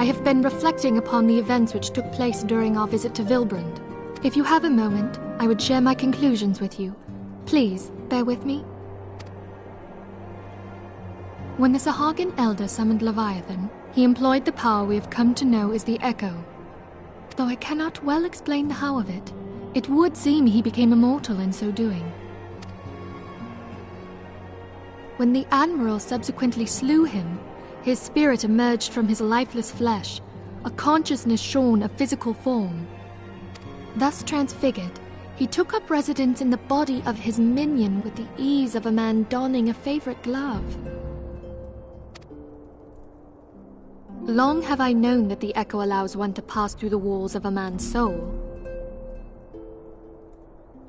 I have been reflecting upon the events which took place during our visit to Vilbrand. If you have a moment, I would share my conclusions with you. Please, bear with me. When the Sahagin Elder summoned Leviathan, he employed the power we have come to know as the Echo. Though I cannot well explain the how of it, it would seem he became immortal in so doing. When the Admiral subsequently slew him, his spirit emerged from his lifeless flesh, a consciousness shorn of physical form. Thus transfigured, he took up residence in the body of his minion with the ease of a man donning a favorite glove. Long have I known that the Echo allows one to pass through the walls of a man's soul.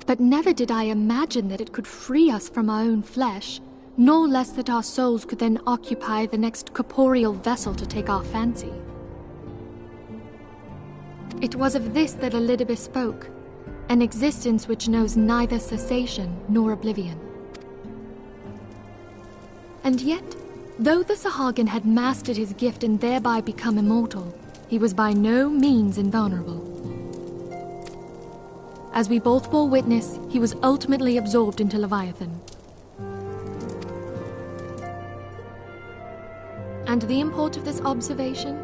But never did I imagine that it could free us from our own flesh, nor less that our souls could then occupy the next corporeal vessel to take our fancy. It was of this that Elidibus spoke, an existence which knows neither cessation nor oblivion. And yet, though the Sahagin had mastered his gift and thereby become immortal, he was by no means invulnerable. As we both bore witness, he was ultimately absorbed into Leviathan. And the import of this observation?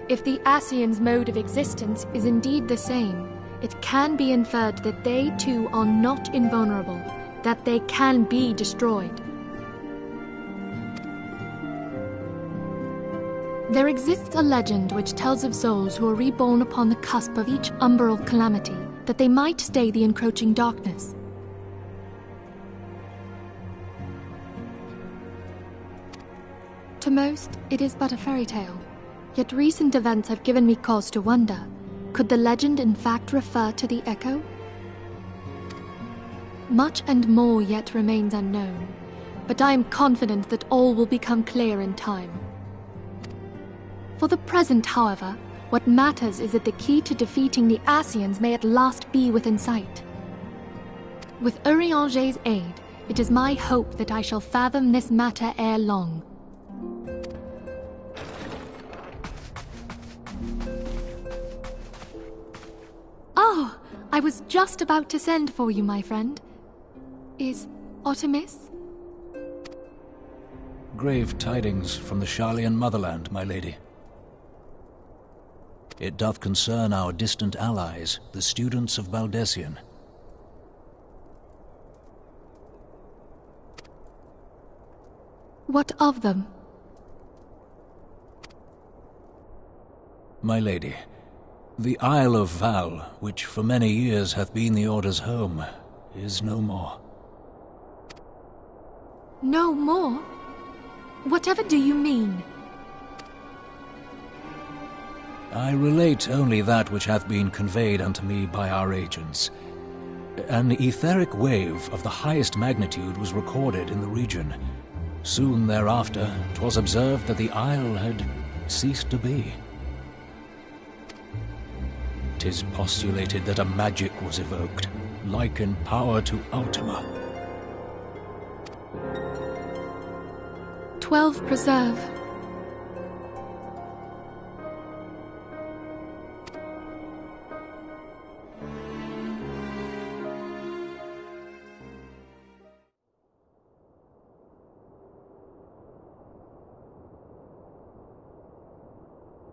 If the Ascians' mode of existence is indeed the same, it can be inferred that they too are not invulnerable, that they can be destroyed. There exists a legend which tells of souls who are reborn upon the cusp of each umbral calamity, that they might stay the encroaching darkness. To most, it is but a fairy tale, yet recent events have given me cause to wonder, could the legend in fact refer to the Echo? Much and more yet remains unknown, but I am confident that all will become clear in time. For the present, however, what matters is that the key to defeating the Ascians may at last be within sight. With Urianger's aid, it is my hope that I shall fathom this matter ere long. Oh, I was just about to send for you, my friend. Is aught amiss? Grave tidings from the Sharlayan motherland, my lady. It doth concern our distant allies, the students of Baldessian. What of them? My lady, the Isle of Val, which for many years hath been the Order's home, is no more. No more? Whatever do you mean? I relate only that which hath been conveyed unto me by our agents. An etheric wave of the highest magnitude was recorded in the region. Soon thereafter, 'twas observed that the isle had ceased to be. 'Tis postulated that a magic was evoked, like in power to Ultima. 12 preserve.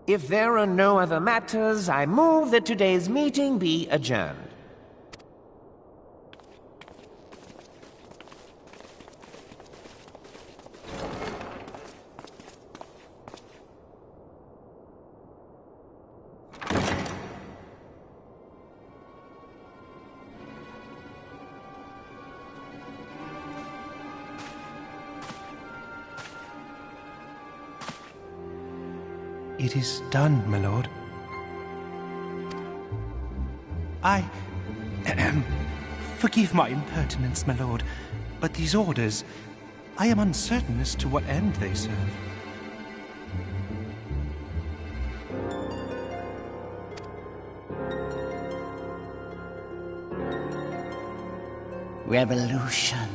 If there are no other matters, I move that today's meeting be adjourned. It is done, my lord. Forgive my impertinence, my lord, but these orders, I am uncertain as to what end they serve. Revolution.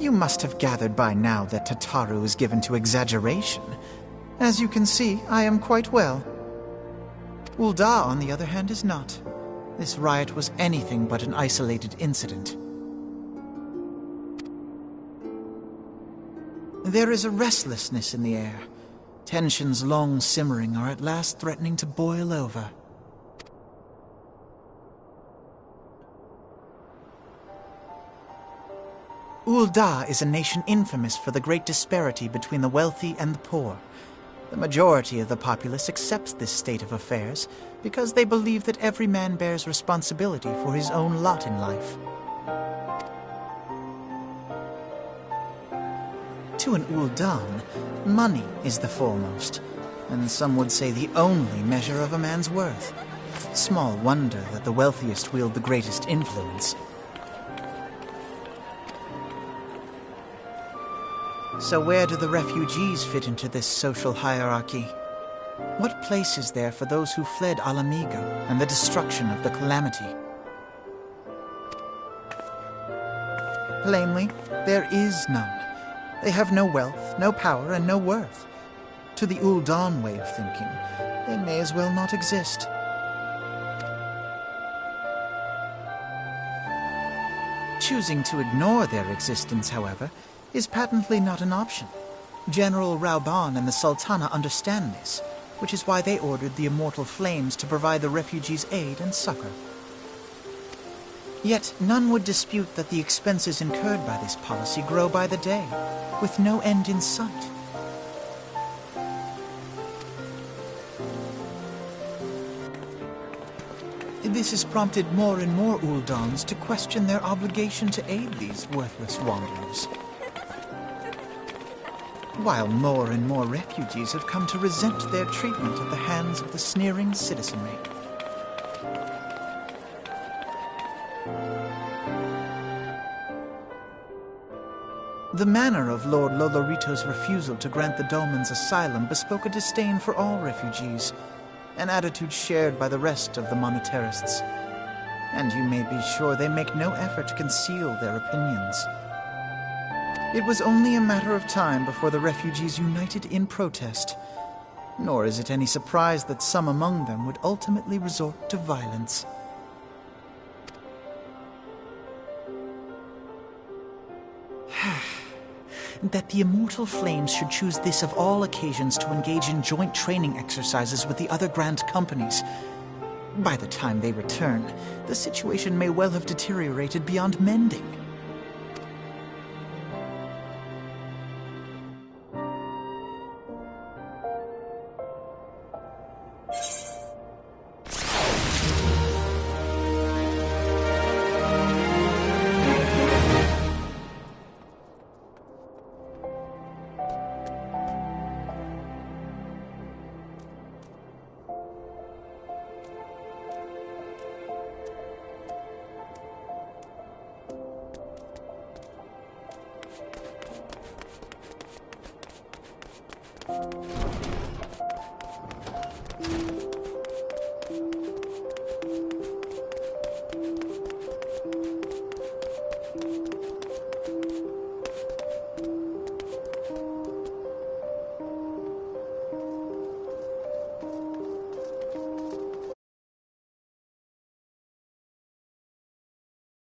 You must have gathered by now that Tataru is given to exaggeration. As you can see, I am quite well. Ul'dah, on the other hand, is not. This riot was anything but an isolated incident. There is a restlessness in the air. Tensions long simmering are at last threatening to boil over. Ul'dah is a nation infamous for the great disparity between the wealthy and the poor. The majority of the populace accepts this state of affairs because they believe that every man bears responsibility for his own lot in life. To an Ul'dan, money is the foremost, and some would say the only measure of a man's worth. Small wonder that the wealthiest wield the greatest influence. So where do the refugees fit into this social hierarchy? What place is there for those who fled Alamigo and the destruction of the Calamity? Plainly, there is none. They have no wealth, no power, and no worth. To the Ul'dan way of thinking, they may as well not exist. Choosing to ignore their existence, however, is patently not an option. General Reborn and the Sultana understand this, which is why they ordered the Immortal Flames to provide the refugees aid and succor. Yet none would dispute that the expenses incurred by this policy grow by the day, with no end in sight. This has prompted more and more Ul'dans to question their obligation to aid these worthless wanderers, while more and more refugees have come to resent their treatment at the hands of the sneering citizenry. The manner of Lord Lolorito's refusal to grant the Dolmens asylum bespoke a disdain for all refugees, an attitude shared by the rest of the monetarists. And you may be sure they make no effort to conceal their opinions. It was only a matter of time before the refugees united in protest, nor is it any surprise that some among them would ultimately resort to violence. That the Immortal Flames should choose this of all occasions to engage in joint training exercises with the other Grand Companies. By the time they return, the situation may well have deteriorated beyond mending.